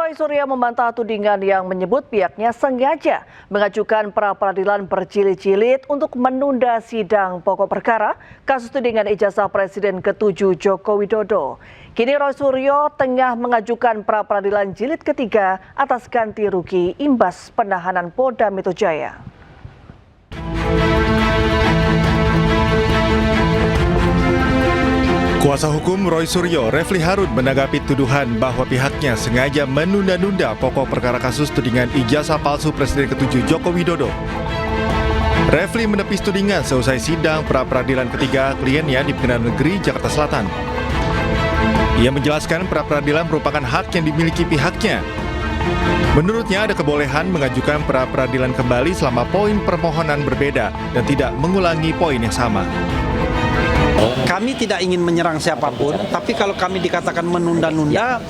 Roy Suryo membantah tudingan yang menyebut pihaknya sengaja mengajukan pra-peradilan berjilid-jilid untuk menunda sidang pokok perkara kasus tudingan ijazah Presiden ke-7 Joko Widodo. Kini Roy Suryo tengah mengajukan pra-peradilan jilid ketiga atas ganti rugi imbas penahanan Polda Metro Jaya. Kuasa hukum Roy Suryo, Refli Harun, menanggapi tuduhan bahwa pihaknya sengaja menunda-nunda pokok perkara kasus tudingan ijazah palsu Presiden ke-7 Joko Widodo. Refli menepis tudingan seusai sidang pra-peradilan ketiga kliennya di Pengadilan Negeri Jakarta Selatan. Ia menjelaskan pra-peradilan merupakan hak yang dimiliki pihaknya. Menurutnya ada kebolehan mengajukan pra-peradilan kembali selama poin permohonan berbeda dan tidak mengulangi poin yang sama. Kami tidak ingin menyerang siapapun, tapi kalau kami dikatakan menunda-nunda,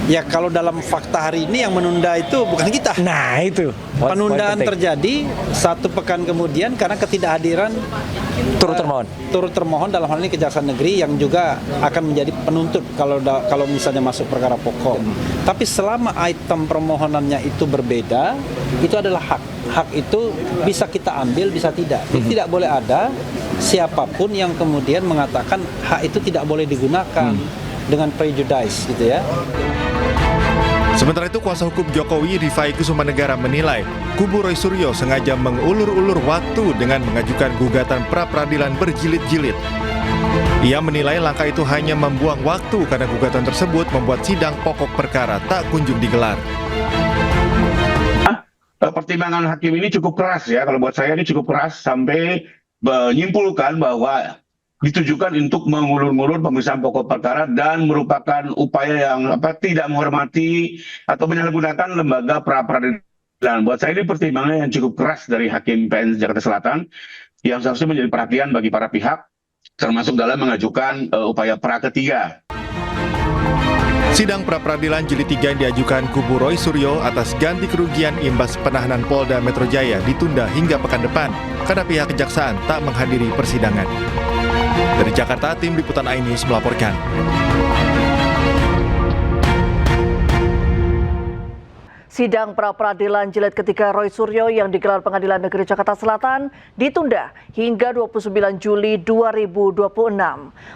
ya kalau dalam fakta hari ini yang menunda itu bukan kita. Nah itu. Penundaan terjadi 1 pekan kemudian karena ketidakhadiran turut termohon dalam hal ini Kejaksaan Negeri yang juga akan menjadi penuntut kalau misalnya masuk perkara pokok. Tapi selama item permohonannya itu berbeda, itu adalah hak. Hak itu bisa kita ambil, bisa tidak. Jadi tidak boleh ada siapapun yang kemudian mengatakan hak itu tidak boleh digunakan dengan prejudice gitu ya. Sementara itu, kuasa hukum Jokowi Rifai Kusumanegara menilai kubu Roy Suryo sengaja mengulur-ulur waktu dengan mengajukan gugatan pra-peradilan berjilid-jilid. Ia menilai langkah itu hanya membuang waktu karena gugatan tersebut membuat sidang pokok perkara tak kunjung digelar. Pertimbangan hakim ini cukup keras ya, kalau buat saya ini cukup keras sampai menyimpulkan bahwa ditujukan untuk mengulur-ngulur pemeriksaan pokok perkara dan merupakan upaya yang tidak menghormati atau menyalahgunakan lembaga pra-peradilan. Buat saya ini pertimbangan yang cukup keras dari Hakim PN Jakarta Selatan yang seharusnya menjadi perhatian bagi para pihak, termasuk dalam mengajukan upaya pra ketiga. Sidang pra-peradilan jilid 3 yang diajukan kubu Roy Suryo atas ganti kerugian imbas penahanan Polda Metro Jaya ditunda hingga pekan depan karena pihak kejaksaan tak menghadiri persidangan. Dari Jakarta, tim Liputan iNews melaporkan. Sidang pra-peradilan jilid ketiga Roy Suryo yang digelar Pengadilan Negeri Jakarta Selatan ditunda hingga 29 Juli 2026.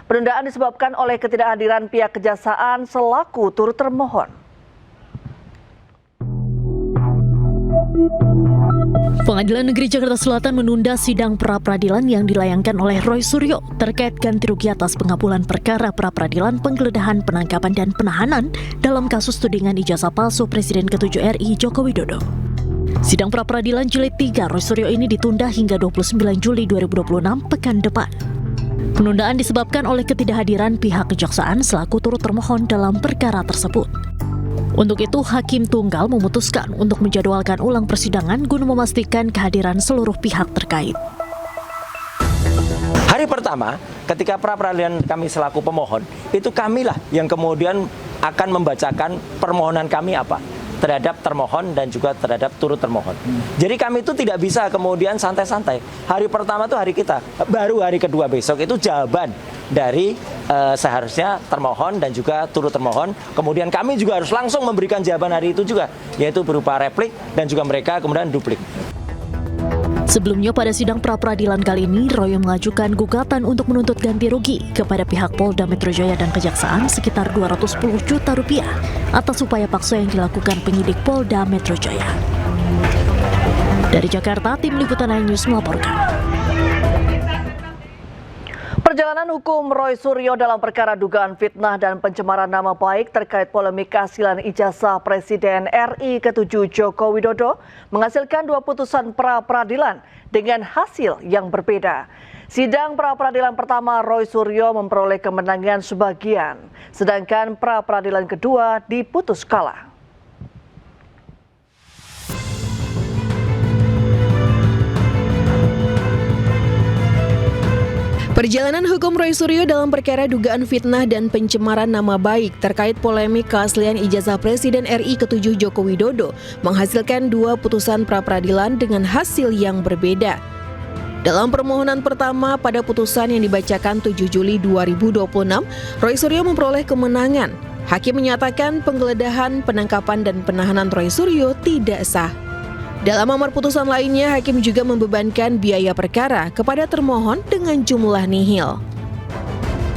Penundaan disebabkan oleh ketidakhadiran pihak kejaksaan selaku turut termohon. Pengadilan Negeri Jakarta Selatan menunda sidang pra-peradilan yang dilayangkan oleh Roy Suryo terkait ganti rugi atas pengabulan perkara pra-peradilan penggeledahan, penangkapan, dan penahanan dalam kasus tudingan ijazah palsu Presiden ke-7 RI Joko Widodo. Sidang pra-peradilan jilid 3 Roy Suryo ini ditunda hingga 29 Juli 2026 pekan depan. Penundaan disebabkan oleh ketidakhadiran pihak kejaksaan selaku turut termohon dalam perkara tersebut. Untuk itu, Hakim Tunggal memutuskan untuk menjadwalkan ulang persidangan guna memastikan kehadiran seluruh pihak terkait. Hari pertama, ketika pra-peradilan kami selaku pemohon, itu kamilah yang kemudian akan membacakan permohonan kami apa terhadap termohon dan juga terhadap turut termohon. Jadi kami itu tidak bisa kemudian santai-santai. Hari pertama itu hari kita, baru hari kedua besok itu jawaban dari seharusnya termohon dan juga turut termohon. Kemudian kami juga harus langsung memberikan jawaban hari itu juga, yaitu berupa replik dan juga mereka kemudian duplik. Sebelumnya pada sidang pra-peradilan kali ini, Roy mengajukan gugatan untuk menuntut ganti rugi kepada pihak Polda Metro Jaya dan Kejaksaan sekitar 210 juta rupiah atas upaya paksa yang dilakukan penyidik Polda Metro Jaya. Dari Jakarta, tim Liputan iNews melaporkan. Perjalanan hukum Roy Suryo dalam perkara dugaan fitnah dan pencemaran nama baik terkait polemik kehasilan ijazah Presiden RI ke-7 Joko Widodo menghasilkan 2 putusan pra-peradilan dengan hasil yang berbeda. Sidang pra-peradilan pertama Roy Suryo memperoleh kemenangan sebagian, sedangkan pra-peradilan kedua diputus kalah. Perjalanan hukum Roy Suryo dalam perkara dugaan fitnah dan pencemaran nama baik terkait polemik keaslian ijazah Presiden RI ke-7 Joko Widodo menghasilkan 2 putusan pra-peradilan dengan hasil yang berbeda. Dalam permohonan pertama pada putusan yang dibacakan 7 Juli 2026, Roy Suryo memperoleh kemenangan Hakim menyatakan penggeledahan, penangkapan, dan penahanan Roy Suryo tidak sah. Dalam amar putusan lainnya, hakim juga membebankan biaya perkara kepada termohon dengan jumlah nihil.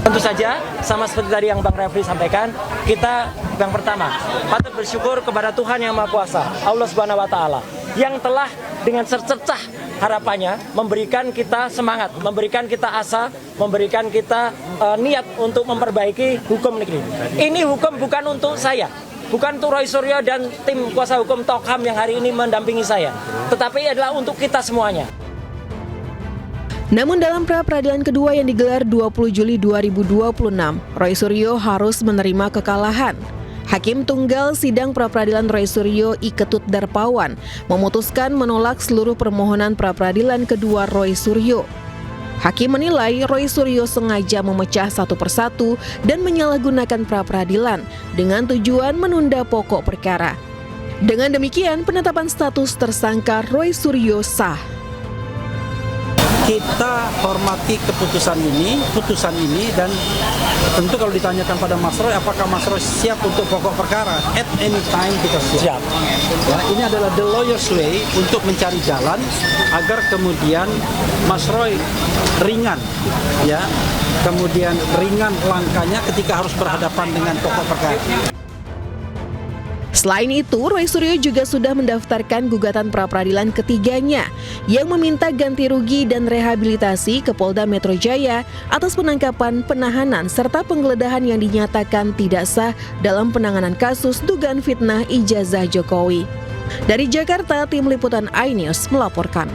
Tentu saja, sama seperti tadi yang Bang Refli sampaikan, kita yang pertama patut bersyukur kepada Tuhan Yang Maha Kuasa, Allah Subhanahu wa Ta'ala, yang telah dengan secercah harapannya memberikan kita semangat, memberikan kita asa, memberikan kita niat untuk memperbaiki hukum negeri. Ini hukum bukan untuk saya, bukan untuk Roy Suryo dan tim kuasa hukum Tokham yang hari ini mendampingi saya, tetapi adalah untuk kita semuanya. Namun dalam pra-peradilan kedua yang digelar 20 Juli 2026, Roy Suryo harus menerima kekalahan. Hakim Tunggal Sidang Pra-peradilan Roy Suryo I Ketut Darpawan memutuskan menolak seluruh permohonan pra-peradilan kedua Roy Suryo. Hakim menilai Roy Suryo sengaja memecah satu persatu dan menyalahgunakan pra-peradilan dengan tujuan menunda pokok perkara. Dengan demikian, penetapan status tersangka Roy Suryo sah. Kita hormati putusan ini, dan tentu kalau ditanyakan pada Mas Roy, apakah Mas Roy siap untuk pokok perkara? At any time kita siap. Ya, ini adalah the lawyer's way untuk mencari jalan agar kemudian Mas Roy ringan, ya, kemudian ringan langkahnya ketika harus berhadapan dengan pokok perkara. Selain itu, Roy Suryo juga sudah mendaftarkan gugatan pra-peradilan ketiganya yang meminta ganti rugi dan rehabilitasi ke Polda Metro Jaya atas penangkapan, penahanan, serta penggeledahan yang dinyatakan tidak sah dalam penanganan kasus dugaan fitnah ijazah Jokowi. Dari Jakarta, Tim Liputan iNews melaporkan.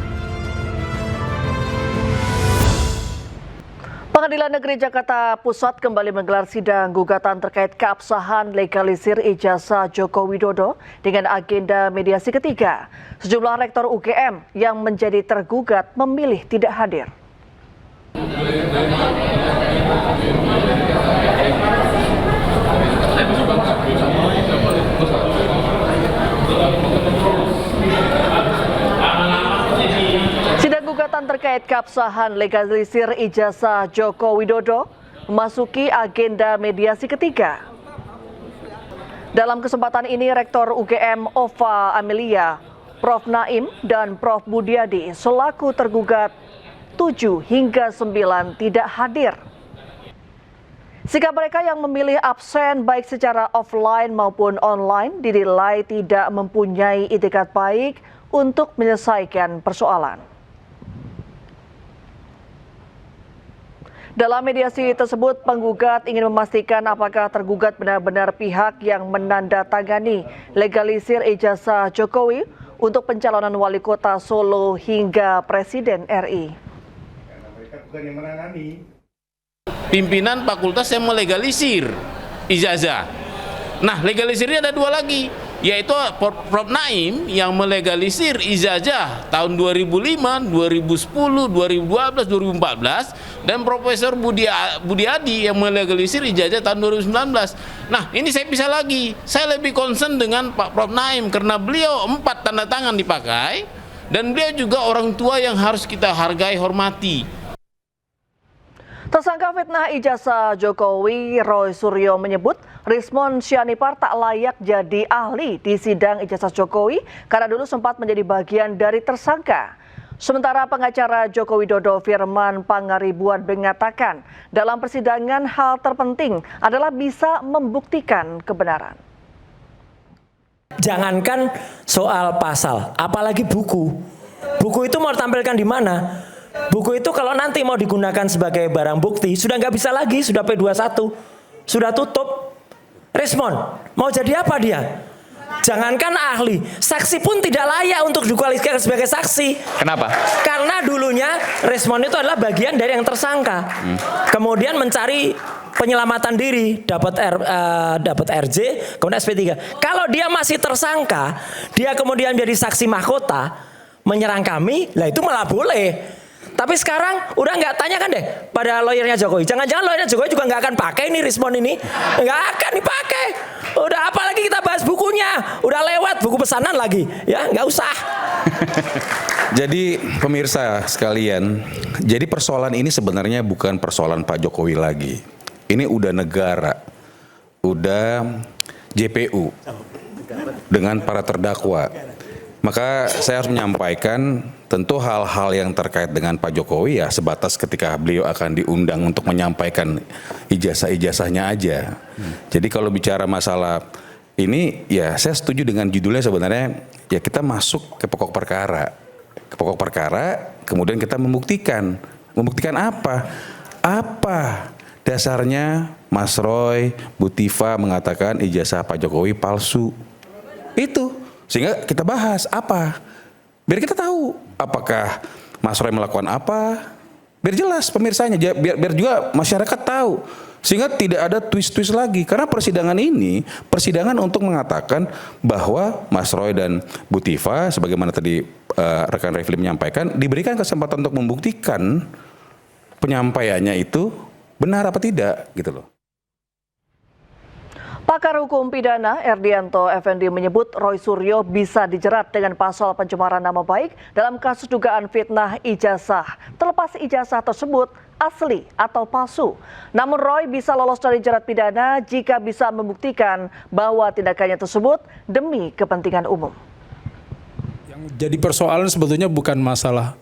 Pengadilan Negeri Jakarta Pusat kembali menggelar sidang gugatan terkait keabsahan legalisir ijazah Joko Widodo dengan agenda mediasi ketiga. Sejumlah rektor UGM yang menjadi tergugat memilih tidak hadir. Sidang gugatan terkait keabsahan legalisir ijazah Joko Widodo memasuki agenda mediasi ketiga. Dalam kesempatan ini, Rektor UGM Ova Amelia, Prof. Naim, dan Prof. Budiadi selaku tergugat 7 hingga 9 tidak hadir. Sikap mereka yang memilih absen baik secara offline maupun online dinilai tidak mempunyai itikat baik untuk menyelesaikan persoalan. Dalam mediasi tersebut, penggugat ingin memastikan apakah tergugat benar-benar pihak yang menandatangani legalisir ijazah Jokowi untuk pencalonan wali kota Solo hingga Presiden RI. Pimpinan fakultas yang melegalisir ijazah. Nah, legalisirnya ada 2 lagi, yaitu Prof. Naim yang melegalisir ijazah tahun 2005, 2010, 2012, 2014, dan Profesor Budiadi yang melegalisir ijazah tahun 2019. Nah, ini saya bisa lagi. Saya lebih concern dengan Pak Prof. Naim karena beliau 4 tanda tangan dipakai dan beliau juga orang tua yang harus kita hargai, hormati. Tersangka fitnah ijazah Jokowi, Roy Suryo menyebut Rismon Syanipar tak layak jadi ahli di sidang ijazah Jokowi karena dulu sempat menjadi bagian dari tersangka. Sementara pengacara Joko Widodo Firman Pangaribuan mengatakan dalam persidangan hal terpenting adalah bisa membuktikan kebenaran. Jangankan soal pasal, apalagi buku. Buku itu mau ditampilkan di mana? Buku itu kalau nanti mau digunakan sebagai barang bukti, sudah nggak bisa lagi, sudah P21, sudah tutup. Rismon, mau jadi apa dia? Jangankan ahli, saksi pun tidak layak untuk dikualifikasi sebagai saksi. Kenapa? Karena dulunya Rismon itu adalah bagian dari yang tersangka. Kemudian mencari penyelamatan diri, dapat RJ, kemudian SP3. Kalau dia masih tersangka, dia kemudian jadi saksi mahkota, menyerang kami, lah itu malah boleh. Tapi sekarang udah nggak tanyakan deh pada lawyernya Jokowi. Jangan-jangan lawyernya Jokowi juga nggak akan pakai ini Rismon ini. Nggak akan dipakai. Udah apalagi kita bahas bukunya. Udah lewat buku pesanan lagi. Ya nggak usah. Jadi pemirsa sekalian, jadi persoalan ini sebenarnya bukan persoalan Pak Jokowi lagi. Ini udah negara. udah JPU dengan para terdakwa. Maka saya harus menyampaikan tentu hal-hal yang terkait dengan Pak Jokowi ya sebatas ketika beliau akan diundang untuk menyampaikan ijazah-ijazahnya aja. Jadi kalau bicara masalah ini ya saya setuju dengan judulnya sebenarnya ya kita masuk ke pokok perkara. Ke pokok perkara kemudian kita membuktikan. Membuktikan apa? Apa dasarnya Mas Roy, Bu Tiva mengatakan ijazah Pak Jokowi palsu? Itu. Sehingga kita bahas apa? Biar kita tahu apakah Mas Roy melakukan apa? Biar jelas pemirsanya, biar juga masyarakat tahu. Sehingga tidak ada twist-twist lagi. Karena persidangan ini, persidangan untuk mengatakan bahwa Mas Roy dan Bu Tiva, sebagaimana tadi rekan Refli menyampaikan, diberikan kesempatan untuk membuktikan penyampaiannya itu benar apa tidak, gitu loh. Pakar hukum pidana Erdianto Effendi menyebut Roy Suryo bisa dijerat dengan pasal pencemaran nama baik dalam kasus dugaan fitnah ijazah, terlepas ijazah tersebut asli atau palsu. Namun Roy bisa lolos dari jerat pidana jika bisa membuktikan bahwa tindakannya tersebut demi kepentingan umum. Yang jadi persoalan sebetulnya bukan masalah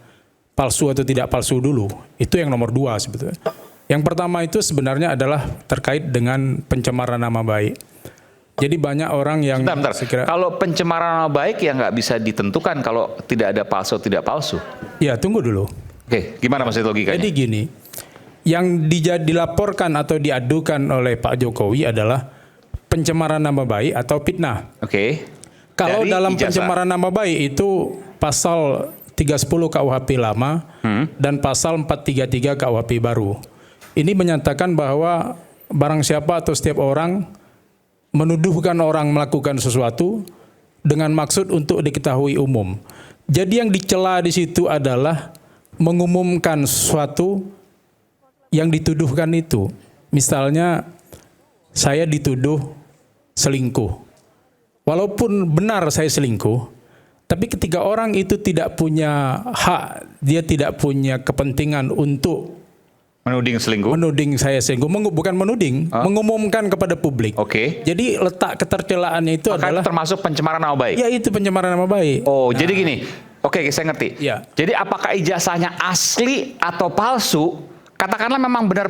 palsu atau tidak palsu dulu, itu yang nomor 2 sebetulnya. Yang pertama itu sebenarnya adalah terkait dengan pencemaran nama baik. Jadi banyak orang yang Sebentar. Kalau pencemaran nama baik ya nggak bisa ditentukan kalau tidak ada palsu atau tidak palsu. Ya tunggu dulu. Oke, gimana maksud logikanya? Jadi gini, yang dilaporkan atau diadukan oleh Pak Jokowi adalah pencemaran nama baik atau fitnah. Oke. Kalau Dari dalam ijazah. pencemaran nama baik itu pasal 310 KUHP lama dan pasal 433 KUHP baru. Ini menyatakan bahwa barang siapa atau setiap orang menuduhkan orang melakukan sesuatu dengan maksud untuk diketahui umum. Jadi yang dicela di situ adalah mengumumkan sesuatu yang dituduhkan itu. Misalnya saya dituduh selingkuh. Walaupun benar saya selingkuh, tapi ketika orang itu tidak punya hak, dia tidak punya kepentingan untuk menuding selingkuh. Menuding saya selingkuh, bukan menuding, mengumumkan kepada publik. Oke. Jadi letak ketercelaannya itu Maka adalah termasuk pencemaran nama baik. ya itu pencemaran nama baik. Oh, jadi gini. Oke, saya ngerti. Ya. Jadi apakah ijazahnya asli atau palsu? Katakanlah memang benar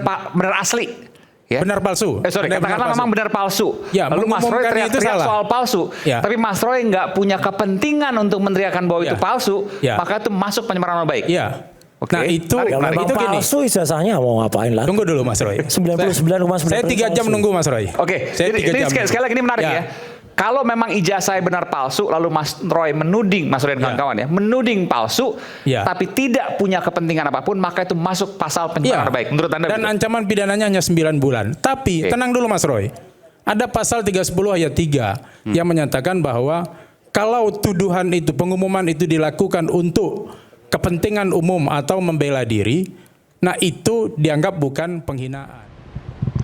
asli. Ya? Benar palsu. Katakanlah memang benar palsu. Ya, lalu Mas Roy mengumumkan itu teriak-teriak salah. soal palsu. Ya. Tapi Mas Roy nggak punya kepentingan untuk meneriakan bahwa itu palsu, maka itu masuk pencemaran nama baik. Iya. Oke. Nah itu, Menarik. itu gini. Palsu ijazahnya mau ngapain lah? Tunggu dulu Mas Roy. 99,9%. Saya 3 jam nunggu Mas Roy. Oke. Saya Jadi 3 jam. sekali lagi ini menarik ya. Kalau memang ijazah benar palsu, lalu Mas Roy menuding, Mas Roy dan kawan-kawan ya, menuding palsu, tapi tidak punya kepentingan apapun, maka itu masuk pasal pencemaran nama baik. Menurut Anda? Dan ancaman pidananya hanya 9 bulan. Tapi tenang dulu Mas Roy. Ada pasal 310 ayat 3 yang menyatakan bahwa kalau tuduhan itu, pengumuman itu dilakukan untuk kepentingan umum atau membela diri, nah itu dianggap bukan penghinaan.